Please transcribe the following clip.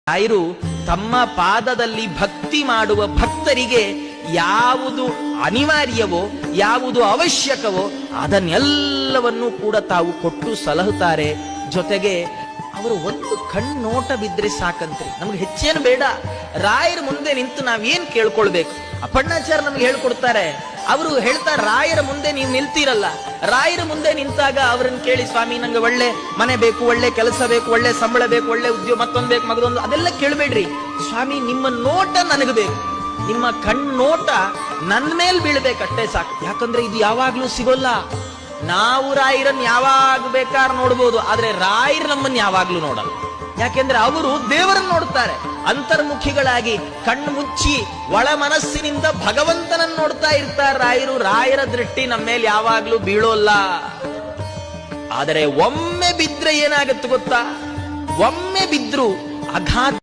ರಾಯರು ತಮ್ಮ ಪಾದದಲ್ಲಿ ಭಕ್ತಿ ಮಾಡುವ ಭಕ್ತರಿಗೆ ಯಾವುದು ಅನಿವಾರ್ಯವೋ ಯಾವುದು ಅವಶ್ಯಕವೋ ಅದನ್ನೆಲ್ಲವನ್ನೂ ಕೂಡ ತಾವು ಕೊಟ್ಟು ಸಲಹುತ್ತಾರೆ. ಜೊತೆಗೆ ಅವರು ಒಂದು ಕಣ್ಣೋಟ ಬಿದ್ರೆ ಸಾಕಂತ್ರಿ, ನಮ್ಗೆ ಹೆಚ್ಚೇನು ಬೇಡ. ರಾಯರ ಮುಂದೆ ನಿಂತು ನಾವೇನ್ ಕೇಳ್ಕೊಳ್ಬೇಕು? ಅಪ್ಪಣ್ಣಾಚಾರ್ಯ ನಮ್ಗೆ ಹೇಳ್ಕೊಡ್ತಾರೆ. ಅವರು ಹೇಳ್ತಾರೆ, ರಾಯರ ಮುಂದೆ ನೀವು ನಿಲ್ತೀರಲ್ಲ, ರಾಯರ ಮುಂದೆ ನಿಂತಾಗ ಅವ್ರನ್ನ ಕೇಳಿ, ಸ್ವಾಮಿ ನಂಗೆ ಒಳ್ಳೆ ಮನೆ ಬೇಕು, ಒಳ್ಳೆ ಕೆಲಸ ಬೇಕು, ಒಳ್ಳೆ ಸಂಬಳ ಬೇಕು, ಒಳ್ಳೆ ಉದ್ಯೋಗ, ಮತ್ತೊಂದು ಬೇಕು, ಮಗದೊಂದು, ಅದೆಲ್ಲ ಕೇಳಬೇಡ್ರಿ. ಸ್ವಾಮಿ ನಿಮ್ಮ ನೋಟ ನನಗೆ ಬೇಕು, ನಿಮ್ಮ ಕಣ್ಣೋಟ ನನ್ನ ಮೇಲೆ ಬೀಳ್ಬೇಕಷ್ಟೇ ಸಾಕು. ಯಾಕಂದ್ರೆ ಇದು ಯಾವಾಗ್ಲೂ ಸಿಗೋಲ್ಲ. ನಾವು ರಾಯರನ್ನ ಯಾವಾಗ ಬೇಕಾದ್ರೆ ನೋಡ್ಬೋದು, ಆದ್ರೆ ರಾಯರು ನಮ್ಮನ್ನ ಯಾವಾಗ್ಲೂ ನೋಡಲ್ಲ. ಯಾಕೆಂದ್ರೆ ಅವರು ದೇವರನ್ನು ನೋಡ್ತಾರೆ. ಅಂತರ್ಮುಖಿಗಳಾಗಿ ಕಣ್ಣು ಮುಚ್ಚಿ ಒಳ ಮನಸ್ಸಿನಿಂದ ಭಗವಂತನನ್ನು ನೋಡ್ತಾ ಇರ್ತಾರೆ ರಾಯರು. ರಾಯರ ದೃಷ್ಟಿ ನಮ್ಮ ಮೇಲೆ ಯಾವಾಗ್ಲೂ ಬೀಳೋಲ್ಲ. ಆದರೆ ಒಮ್ಮೆ ಬಿದ್ರೆ ಏನಾಗತ್ತೆ ಗೊತ್ತಾ? ಒಮ್ಮೆ ಬಿದ್ರು ಅಘಾತ